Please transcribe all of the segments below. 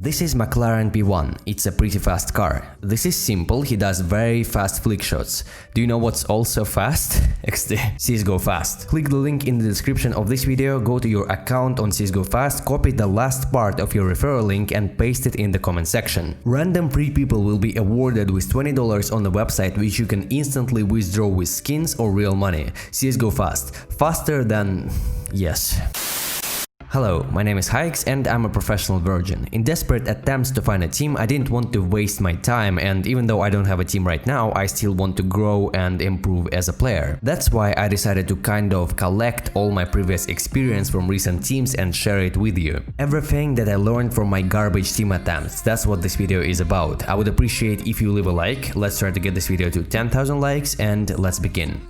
This is McLaren P1, it's a pretty fast car. This is simple, he does very fast flick shots. Do you know what's also fast? XD, CSGO Fast. Click the link in the description of this video, go to your account on CSGO Fast, copy the last part of your referral link and paste it in the comment section. Random free people will be awarded with $20 on the website, which you can instantly withdraw with skins or real money. CSGO Fast. Faster than... yes. Hello, my name is HaiX and I'm a professional virgin. In desperate attempts to find a team, I didn't want to waste my time, and even though I don't have a team right now, I still want to grow and improve as a player. That's why I decided to kind of collect all my previous experience from recent teams and share it with you. Everything that I learned from my garbage team attempts, that's what this video is about. I would appreciate if you leave a like. Let's try to get this video to 10,000 likes and let's begin.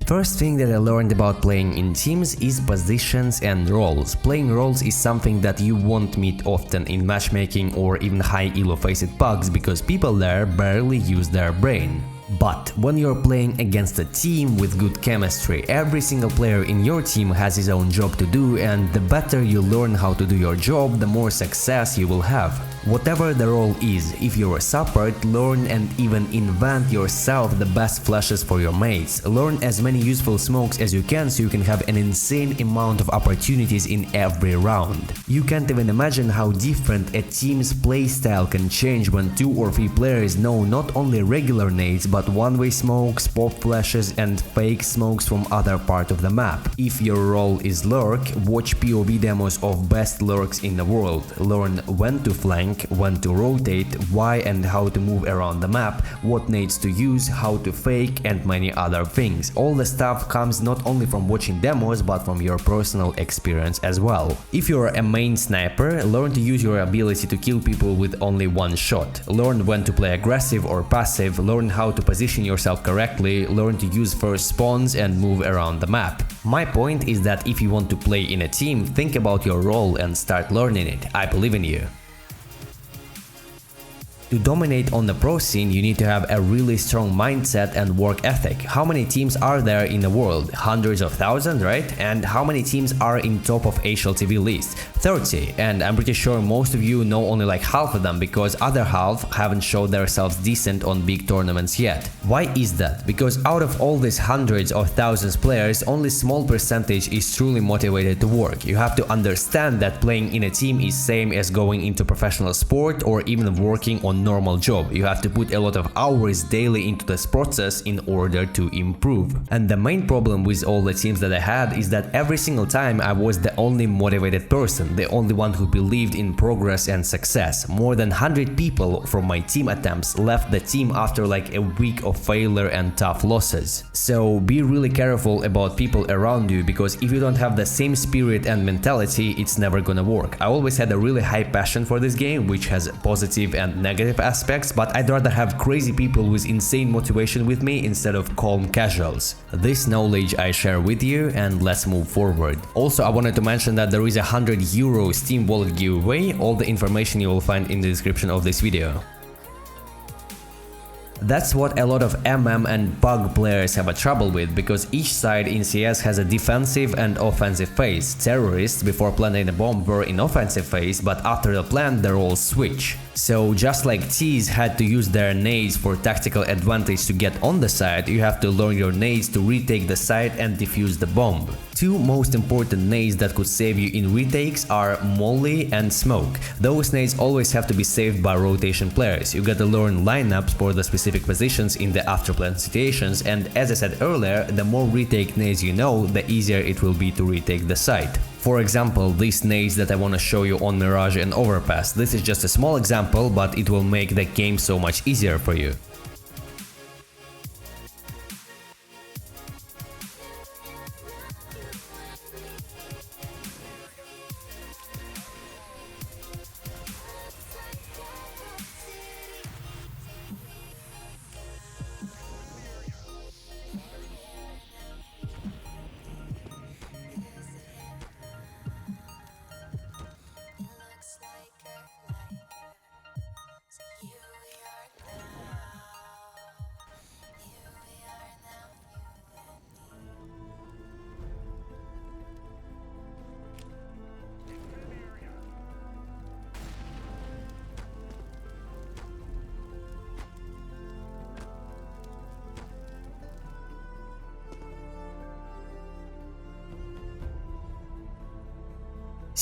First thing that I learned about playing in teams is positions and roles. Playing roles is something that you won't meet often in matchmaking or even high elo faced pugs because people there barely use their brain. But when you're playing against a team with good chemistry, every single player in your team has his own job to do, and the better you learn how to do your job, the more success you will have. Whatever the role is, if you're a support, learn and even invent yourself the best flashes for your mates. Learn as many useful smokes as you can so you can have an insane amount of opportunities in every round. You can't even imagine how different a team's playstyle can change when 2 or 3 players know not only regular nades but one-way smokes, pop flashes and fake smokes from other part of the map. If your role is lurk, watch POV demos of best lurks in the world. Learn when to flank, when to rotate, why and how to move around the map, what nades to use, how to fake and many other things. All the stuff comes not only from watching demos but from your personal experience as well. If you're a main sniper, learn to use your ability to kill people with only one shot. Learn when to play aggressive or passive, learn how to position yourself correctly, learn to use first spawns and move around the map. My point is that if you want to play in a team, think about your role and start learning it. I believe in you. To dominate on the pro scene, you need to have a really strong mindset and work ethic. How many teams are there in the world? Hundreds of thousands, right? And how many teams are in top of HLTV list? 30. And I'm pretty sure most of you know only like half of them because other half haven't showed themselves decent on big tournaments yet. Why is that? Because out of all these hundreds of thousands players, only small percentage is truly motivated to work. You have to understand that playing in a team is same as going into professional sport or even working on normal job. You have to put a lot of hours daily into this process in order to improve. And the main problem with all the teams that I had is that every single time I was the only motivated person, the only one who believed in progress and success. More than 100 people from my team attempts left the team after like a week of failure and tough losses. So be really careful about people around you because if you don't have the same spirit and mentality, it's never gonna work. I always had a really high passion for this game, which has positive and negative aspects, but I'd rather have crazy people with insane motivation with me instead of calm casuals. This knowledge I share with you, and let's move forward. Also, I wanted to mention that there is a €100 Steam wallet giveaway. All the information you will find in the description of this video. That's what a lot of MM and PUG players have a trouble with, because each side in CS has a defensive and offensive phase. Terrorists before planting the bomb were in offensive phase, but after the plant the roles switch. So just like T's had to use their nades for tactical advantage to get on the side, you have to learn your nades to retake the side and defuse the bomb. Two most important nades that could save you in retakes are Molly and Smoke. Those nades always have to be saved by rotation players. You gotta learn lineups for the specific positions in the afterplant situations, and as I said earlier, the more retake nades you know, the easier it will be to retake the site. For example, these nades that I want to show you on Mirage and Overpass. This is just a small example, but it will make the game so much easier for you.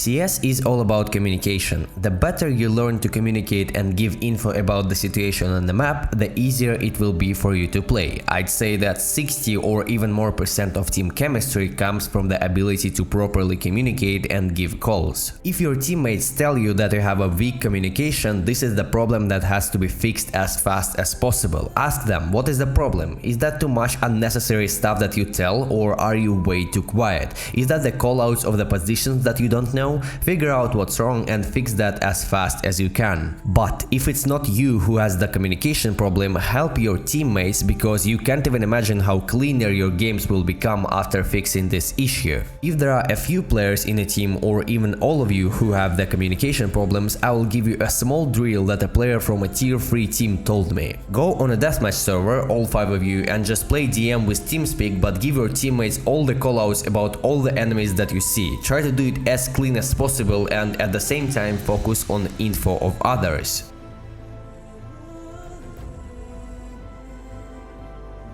CS is all about communication. The better you learn to communicate and give info about the situation on the map, the easier it will be for you to play. I'd say that 60 or even more % of team chemistry comes from the ability to properly communicate and give calls. If your teammates tell you that you have a weak communication, this is the problem that has to be fixed as fast as possible. Ask them, what is the problem? Is that too much unnecessary stuff that you tell, or are you way too quiet? Is that the callouts of the positions that you don't know? Figure out what's wrong and fix that as fast as you can. But if it's not you who has the communication problem, help your teammates, because you can't even imagine how cleaner your games will become after fixing this issue. If there are a few players in a team, or even all of you who have the communication problems, I will give you a small drill that a player from a tier 3 team told me. Go on a deathmatch server, all 5 of you, and just play DM with TeamSpeak, but give your teammates all the callouts about all the enemies that you see. Try to do it as clean as possible and at the same time focus on info of others.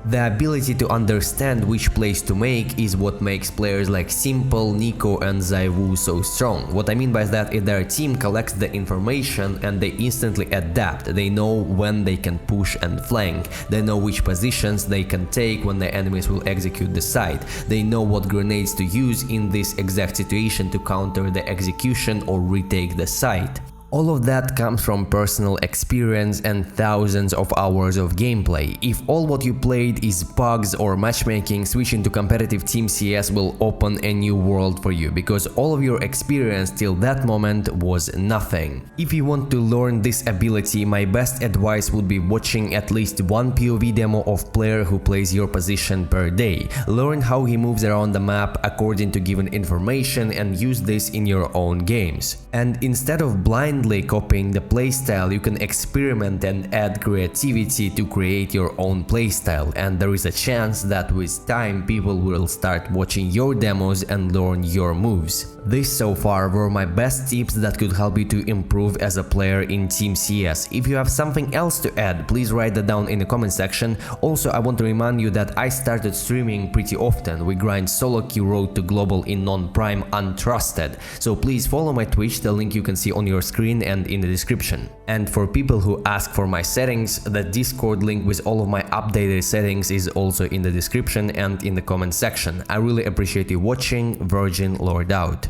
The ability to understand which plays to make is what makes players like Simple, Nico and Zaiwu so strong. What I mean by that is their team collects the information and they instantly adapt. They know when they can push and flank. They know which positions they can take when the enemies will execute the site. They know what grenades to use in this exact situation to counter the execution or retake the site. All of that comes from personal experience and thousands of hours of gameplay. If all what you played is bugs or matchmaking, switching to competitive Team CS will open a new world for you, because all of your experience till that moment was nothing. If you want to learn this ability, my best advice would be watching at least one POV demo of player who plays your position per day. Learn how he moves around the map according to given information and use this in your own games. And instead of blindly copying the playstyle, you can experiment and add creativity to create your own playstyle, and there is a chance that with time people will start watching your demos and learn your moves. This so far were my best tips that could help you to improve as a player in Team CS. If you have something else to add, please write that down in the comment section. Also, I want to remind you that I started streaming pretty often. We grind solo queue road to global in non-prime untrusted. So please follow my Twitch, the link you can see on your screen and in the description. And for people who ask for my settings, the Discord link with all of my updated settings is also in the description and in the comment section. I really appreciate you watching. Virgin Lord out.